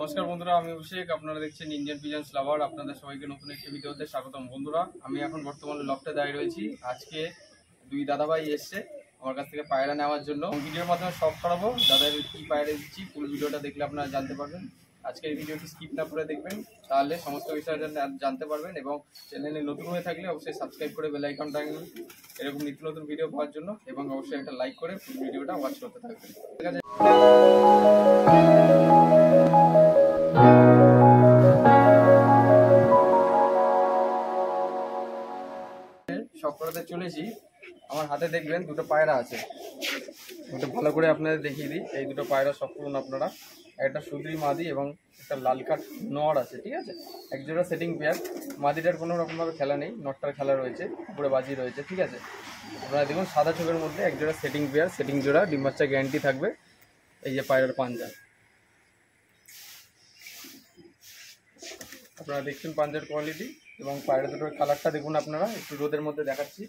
নমস্কার বন্ধুরা, আমি অভিষেক। আপনারা দেখছেন ইন্ডিয়ান পিজন্স লাভার। আপনাদের সবাইকে নতুন একটি ভিডিওতে স্বাগতম। বন্ধুরা, আমি এখন বর্তমানে লফটে দাঁড়িয়ে রয়েছি। আজকে দুই দাদাভাই এসছে আমার কাছ থেকে পায়রা নেওয়ার জন্য। ভিডিওর মাধ্যমে সব করাবো দাদার কি পায়রা দিচ্ছি। ফুল ভিডিওটা দেখলে আপনারা জানতে পারবেন। আজকে এই ভিডিওটি স্কিপ না করে দেখবেন, তাহলে সমস্ত বিষয় জানতে পারবেন। এবং চ্যানেলে নতুন হয়ে থাকলে অবশ্যই সাবস্ক্রাইব করে বেল আইকনটা এরকম নিত্য নতুন ভিডিও পাওয়ার জন্য, এবং অবশ্যই একটা লাইক করে ফুল ভিডিওটা ওয়াচ করতে থাকবেন। ঠিক আছে, সব করাতে চলেছি। আমার হাতে দেখবেন দুটো পায়রা আছে, দুটো ভালো করে আপনাদের দেখিয়ে দিই। এই দুটো পায়রা সব করুন আপনারা। একটা সুদ্রি মাদি এবং একটা লাল কাঠ নড় আছে। ঠিক আছে, একজোড়া সেটিং পেয়ার। মাদিটার কোনো রকমভাবে খেলা নেই, নটটার খেলা রয়েছে, উপরে বাজি রয়েছে। ঠিক আছে, আপনারা দেখুন সাদা চোখের মধ্যে একজোড়া সেটিং পেয়ার, সেটিং জোড়া, ডিম বাচ্চা গ্যারান্টি থাকবে। এই যে পায়রার পাঞ্জা, আপনারা দেখছেন পাঞ্জার কোয়ালিটি এবং পায়রা দুটোর কালারটা দেখুন আপনারা। একটু রোদের মধ্যে দেখাচ্ছি।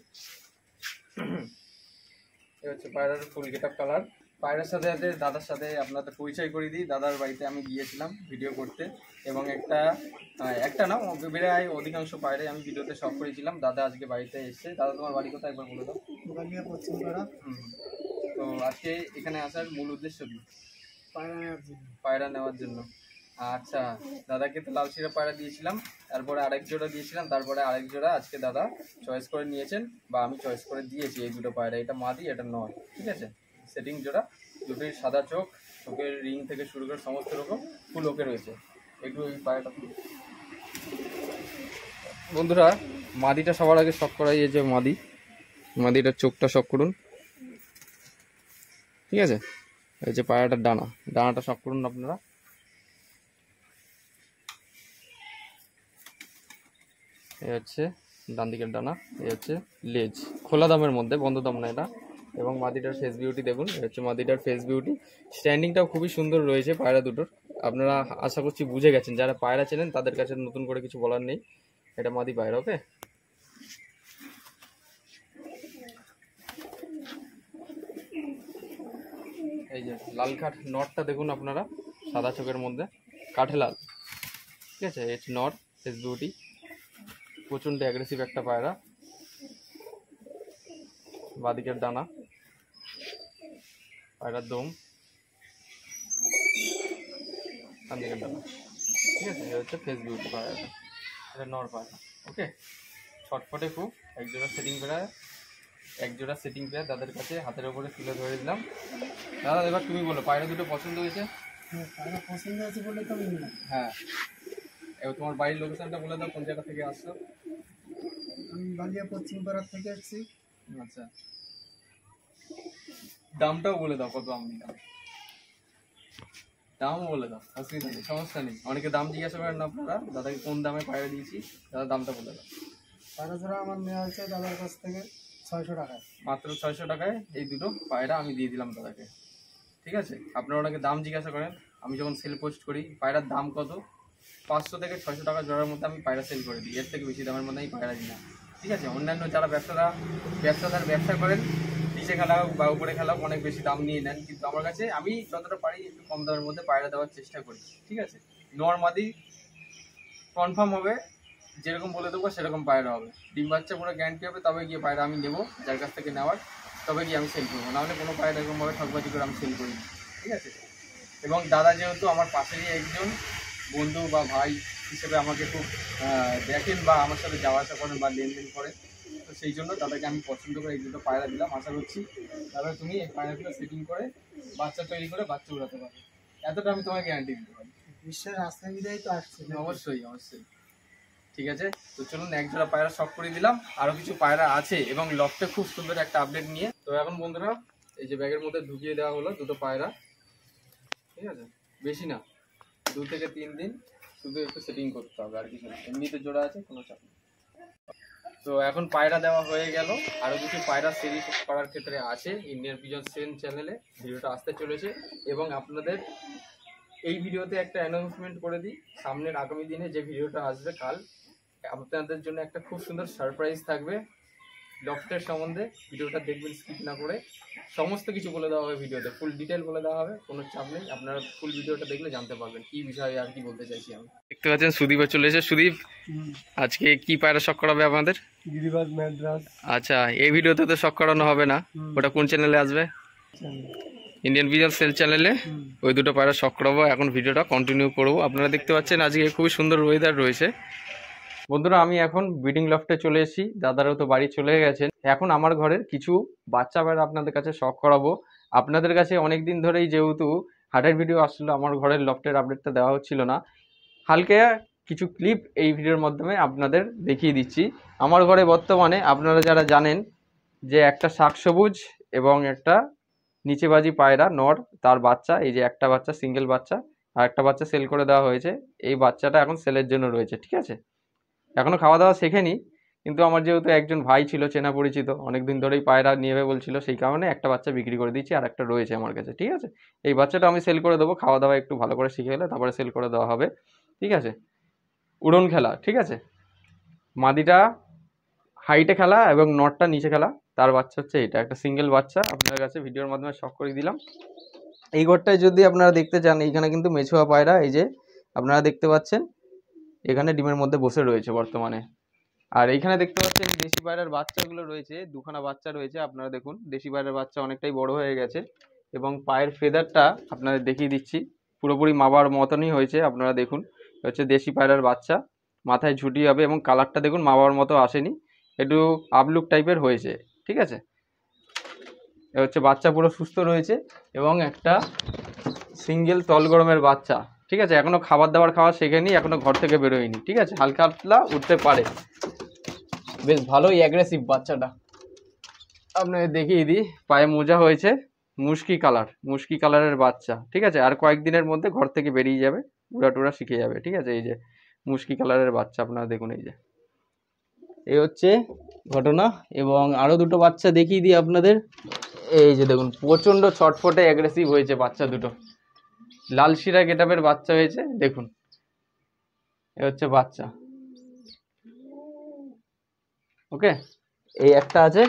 এই হচ্ছে পায়রার ফুল গেট আপ কালার। পায়রার সাথে সাথে দাদার সাথে আপনাদের পরিচয় করে দিই। দাদার বাড়িতে আমি গিয়েছিলাম ভিডিও করতে, এবং একটা না প্রায় অধিকাংশ পায়রাই আমি ভিডিওতে শখ করেছিলাম। দাদা আজকে বাড়িতে এসছে। দাদা, তোমার বাড়ি কোথায় একবার বলে দাও। তো আজকে এখানে আসার মূল উদ্দেশ্য কি? পায়রা নেওয়ার জন্য। আচ্ছা, দাদাকে তো লাল শিরা পায়রা দিয়েছিলাম, তারপরে আরেক জোড়া দিয়েছিলাম, তারপরে আরেক জোড়া আজকে দাদা চয়েস করে নিয়েছেন, বা আমি চয়েস করে দিয়েছি। এই দুটো পায়রা, এটা মাদি, এটা নয়। ঠিক আছে, সেটিং জোড়া, দুটোই সাদা চোখ, চোখের রিং থেকে শুরু করে সমস্ত রকম ফুল ওকে রয়েছে। একটু ওই পায়রাটা বন্ধুরা, মাদিটা সবার আগে শখ করাই। এই যে মাদিটার চোখটা শখ করুন। ঠিক আছে, এই যে পায়রাটার ডানাটা শখ করুন আপনারা। এই হচ্ছে ডান দিকের ডানা, এই হচ্ছে লেজ। খোলা দামের মধ্যে, বন্ধ দাম না এটা। এবং মাদিটার ফেস বিউটি দেখুন, এই হচ্ছে মাদিটার ফেস বিউটি। স্ট্যান্ডিংটাও খুবই সুন্দর রয়েছে পায়রা দুটোর। আপনারা আশা করছি বুঝে গেছেন, যারা পায়রা চেনেন তাদের কাছে নতুন করে কিছু বলার নেই। এটা মাদি পায়রা। ওকে, এই যে লাল কাঠ নটটা দেখুন আপনারা, সাদা চোখের মধ্যে কাঠে লাল। ঠিক আছে, এই হচ্ছে নট, ফেস বিউটি, প্রচণ্ড অ্যাগ্রেসিভ একটা পায়রা। বাদিকের ডানা, পায়রার দম, ডান দিকের ডানা। ঠিক আছে, এই হচ্ছে ফেস বিউটি পায়রাটা, এটা নর পায়রা। ওকে, ছটফটে খুব। একজোড়া সেটিং পেয়ার দাদার কাছে হাতের ওপরে তুলে ধরে দিলাম। দাদা, এবার তুমি বলো, পায়রা দুটো পছন্দ হয়েছে? পছন্দ হয়েছে বলে তো হ্যাঁ, এবার তোমার বাড়ির লোকেশনটা বলে দাও, কোন জায়গা থেকে আসছো? আমি বালিয়া পশ্চিম পাড়ার থেকে আসছি। আচ্ছা, দামটাও বলে দাও, কত আমি দামও বলে দাও, অসুবিধা নেই, সমস্যা নেই। অনেকে দাম জিজ্ঞাসা করেন না আপনারা, দাদাকে কোন দামে পায়রা দিয়েছি, দাদা দামটা বলে দাও। পায়রা জোড়া আমার নেওয়া হয়েছে দাদার কাছ থেকে 600 টাকায়। মাত্র 600 টাকায় এই দুটো পায়রা আমি দিয়ে দিলাম দাদাকে। ঠিক আছে, আপনারা ওনাকে দাম জিজ্ঞাসা করেন। আমি যখন সেল পোস্ট করি, পায়রার দাম কত, 500 থেকে 600 টাকা জোড়ার মধ্যে আমি পায়রা সেল করে দিই। এর থেকে বেশি দামের মধ্যে আমি পায়রা দিই না। ঠিক আছে, অন্যান্য যারা ব্যবসা করেন, নিচে খেলা হোক বা উপরে খেলা হোক, অনেক বেশি দাম নিয়ে নেন। কিন্তু আমার কাছে আমি যতটা পারি একটু কম দামের মধ্যে পায়রা দেওয়ার চেষ্টা করি। ঠিক আছে, নর্মাদি কনফার্ম হবে, যেরকম বলে দেবো সেরকম পায়রা হবে। ডিম বাচ্চা পুরো গ্যারান্টি হবে, তবে গিয়ে পায়রা আমি নেবো যার কাছ থেকে নেওয়ার, তবে গিয়ে আমি সেল করবো। নাহলে কোনো পায়রা এরকমভাবে ঠকবাজি করে আমি সেল করি। ঠিক আছে, এবং দাদা যেহেতু আমার পাশেরই একজন বন্ধু বা ভাই হিসেবে আমাকে খুব দেখেন, বা আমার সাথে যাওয়া আসা করেন বা লেনদেন করেন, তো সেই জন্য দাদাকে আমি পছন্দ করে এই দুটো পায়রা দিলাম। আশা করছি দাদা তুমি এই পায়রাগুলো সেটিং করে বাচ্চা তৈরি করে বাচ্চা উড়াতে পারবে, এতটা আমি তোমাকে গ্যারান্টি দিতে পারি। বিশ্বের রাস্তা বিদায় তো আসছে। অবশ্যই। ঠিক আছে, তো চলুন এক জোড়া পায়রা শখ করে দিলাম। আরও কিছু পায়রা আছে এবং লফটে খুব সুন্দর একটা আপডেট নিয়ে। তো এখন বন্ধুরা, এই যে ব্যাগের মধ্যে ঢুকিয়ে দেওয়া হলো দুটো পায়রা। ঠিক আছে, বেশি না, 2 থেকে 3 দিন শুধু একটু সেটিং করতে হবে, আর কিছু না। এমনিতে জোড়া আছে, কোনো চাপ নেই। তো এখন পায়রা দেওয়া হয়ে গেল। আরও কিছু পায়রা সেল করার ক্ষেত্রে আছে ইন্ডিয়ান পিজন সেল চ্যানেলে, ভিডিওটা আসতে চলেছে। এবং আপনাদের এই ভিডিওতে একটা অ্যানাউন্সমেন্ট করে দিই, সামনের আগামী দিনে যে ভিডিওটা আসবে কাল, আপনাদের জন্য একটা খুব সুন্দর সারপ্রাইজ থাকবে। লফটের সম্বন্ধে ভিডিওটা দেখবেন স্কিপ না করে। সমস্ত কিছু বলে দেওয়া হবে ভিডিওতে, ফুল ডিটেল বলে দেওয়া হবে, কোনো চাপ নেই। আপনারা ফুল ভিডিওটা দেখলে জানতে পারবেন কি বিষয়ে আর কি বলতে চাইছি আমি। দেখতে পাচ্ছেন সুদীপও চলে এসে। সুদীপ, আজকে কি পায়রা শখ করাবে আপনাদের? গিরিবাজ ম্যাড্রাস। আচ্ছা, এই ভিডিওতে তো শখ করানো হবে না, ওটা কোন চ্যানেলে আসবে? ইন্ডিয়ান পিজন সেল চ্যানেলে ওই দুটো পায়রা শখ করাবো। এখন ভিডিওটা কন্টিনিউ করবো। আপনারা দেখতে পাচ্ছেন আজকে খুবই সুন্দর ওয়েদার রয়েছে। বন্ধুরা, আমি এখন ব্রিডিং লফটে চলে এসেছি, দাদারাও তো বাড়ি চলে গেছেন। এখন আমার ঘরের কিছু বাচ্চা পায়রা আপনাদের কাছে শখ করাবো। আপনাদের কাছে অনেক দিন ধরেই যেহেতু হাটের ভিডিও আসছিল, আমার ঘরের লফটের আপডেটটা দেওয়া হচ্ছিল না, হালকা কিছু ক্লিপ এই ভিডিওর মাধ্যমে আপনাদের দেখিয়ে দিচ্ছি। আমার ঘরে বর্তমানে আপনারা যারা জানেন যে একটা শাক সবুজ এবং একটা নিচেবাজি পায়রা নর, তার বাচ্চা, এই যে একটা বাচ্চা সিঙ্গেল বাচ্চা, আর একটা বাচ্চা সেল করে দেওয়া হয়েছে। এই বাচ্চাটা এখন সেলের জন্য রয়েছে, ঠিক আছে। এখনো খাওয়া দাওয়া শেখেনি, কিন্তু আমার যেহেতু একজন ভাই ছিল চেনা পরিচিত, অনেকদিন ধরেই পায়রা নিয়ে বলছিল, সেই কারণে একটা বাচ্চা বিক্রি করে দিচ্ছি, আর একটা রয়েছে আমার কাছে, ঠিক আছে। এই বাচ্চাটা আমি সেল করে দেবো, খাওয়া দাওয়া একটু ভালো করে শিখে গেলে তারপরে সেল করে দেওয়া হবে, ঠিক আছে। উড়ন খেলা, ঠিক আছে। মাদিটা হাইটে খেলা এবং নটটা নিচে খেলা, তার বাচ্চা হচ্ছে এটা, একটা সিঙ্গেল বাচ্চা আপনার কাছে ভিডিওর মাধ্যমে শখ করে দিলাম। এই ঘরটায় যদি আপনারা দেখতে চান, এইখানে কিন্তু মেছুয়া পায়রা, এই যে আপনারা দেখতে পাচ্ছেন এখানে ডিমের মধ্যে বসে রয়েছে বর্তমানে। আর এইখানে দেখতে পাচ্ছেন দেশি পায়রার বাচ্চাগুলো রয়েছে, দুখানা বাচ্চা রয়েছে। আপনারা দেখুন দেশি পায়রার বাচ্চা অনেকটাই বড় হয়ে গেছে এবং পায়ের ফেদারটা আপনাদের দেখিয়ে দিচ্ছি, পুরোপুরি মাবার মতনই হয়েছে। আপনারা দেখুন, হচ্ছে দেশি পায়রার বাচ্চা, মাথায় ঝুটি হবে এবং কালারটা দেখুন মাবার মতো আসেনি, একটু আপলুক টাইপের হয়েছে, ঠিক আছে। এ হচ্ছে বাচ্চা পুরো সুস্থ রয়েছে এবং একটা সিঙ্গেল তল গরমের বাচ্চা, ঠিক আছে। এখনো খাবার দাবার খাওয়া শেখেনি, এখনো ঘর থেকে বেরোয়নি, ঠিক আছে। হালকা হালকা উঠতে পারে, বেশ ভালোই অ্যাগ্রেসিভ বাচ্চাটা। আপনাকে দেখিয়ে দিই, পায়ে মোজা হয়েছে, মুশকি কালারের বাচ্চা, ঠিক আছে। আর কয়েকদিনের মধ্যে ঘর থেকে বেরিয়ে যাবে, উড়া টুরা শিখে যাবে, ঠিক আছে। এই যে মুশকি কালারের বাচ্চা আপনারা দেখুন, এই যে এই হচ্ছে ঘটনা। এবং আরো দুটো বাচ্চা দেখিয়ে দিই আপনাদের, এই যে দেখুন প্রচন্ড ছটফটে অ্যাগ্রেসিভ হয়েছে বাচ্চা দুটো, লাল শিরা গেটআপের বাচ্চা হয়েছে, দেখুন এ হচ্ছে বাচ্চা, ওকে। এই একটা আছে,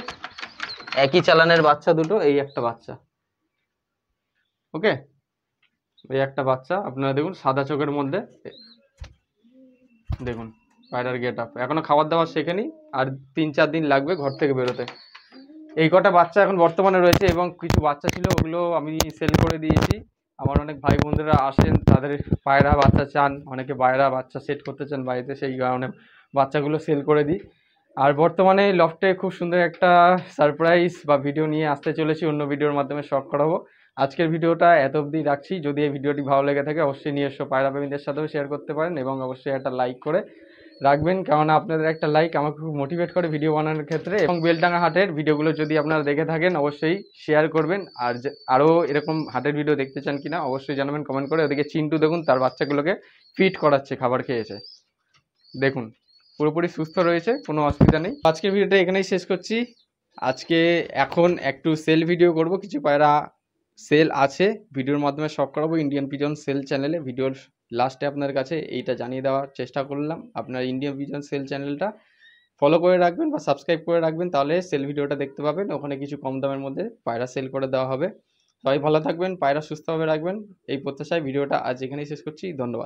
একই চালানের বাচ্চা দুটো, এই একটা বাচ্চা, ওকে। এই একটা বাচ্চা আপনারা দেখুন সাদা চোখের মধ্যে, দেখুন পায়রার গেট আপ, এখনো খাবার দাবার শেখেনি, আর 3-4 দিন লাগবে ঘর থেকে বেরোতে। এই কটা বাচ্চা এখন বর্তমানে রয়েছে এবং কিছু বাচ্চা ছিল ওগুলো আমি সেল করে দিয়েছি। আমার অনেক ভাই বন্ধুরা আসেন, তাদের পায়রা বাচ্চা চান, অনেকে পায়রা বাচ্চা সেট করতে চান বাড়িতে, সেই কারণে বাচ্চাগুলো সেল করে দিই। আর বর্তমানে লফটে খুব সুন্দর একটা সারপ্রাইজ বা ভিডিও নিয়ে আসতে চলেছি, অন্য ভিডিওর মাধ্যমে শখ করাবো। আজকের ভিডিওটা এত অবধি রাখছি। যদি এই ভিডিওটি ভালো লেগে থাকে অবশ্যই নিজস্ব পায়রা প্রেমীদের সাথেও শেয়ার করতে পারেন এবং অবশ্যই একটা লাইক করে রাখবেন, কারণ আপনাদের একটা লাইক আমাকে খুব মোটিভেট করে ভিডিও বানানোর ক্ষেত্রে। এবং বেলডাঙ্গা হাটের ভিডিওগুলো যদি আপনারা দেখে থাকেন অবশ্যই শেয়ার করবেন। আর আরও এরকম হাটের ভিডিও দেখতে চান কিনা অবশ্যই জানাবেন কমেন্ট করে। ওদিকে চিন্টু দেখুন তার বাচ্চাগুলোকে ফিট করাচ্ছে, খাবার খেয়েছে, দেখুন পুরোপুরি সুস্থ রয়েছে, কোনো অসুবিধা নেই। আজকের ভিডিওটা এখানেই শেষ করছি। আজকে এখন একটু সেল ভিডিও করব, কিছু পায়রা সেল আছে, ভিডিওর মাধ্যমে শখ করাবো ইন্ডিয়ান পিজন সেল চ্যানেলে। ভিডিওর লাস্টে আপনার কাছে এইটা জানিয়ে দেওয়ার চেষ্টা করলাম, আপনার ইন্ডিয়ান পিজন সেল চ্যানেলটা ফলো করে রাখবেন বা সাবস্ক্রাইব করে রাখবেন, তাহলে সেল ভিডিওটা দেখতে পাবেন। ওখানে কিছু কম দামের মধ্যে পায়রা সেল করে দেওয়া হবে। সবাই ভালো থাকবেন, পায়রা সুস্থভাবে রাখবেন, এই প্রত্যাশায় ভিডিওটা আজ এখানেই শেষ করছি। ধন্যবাদ।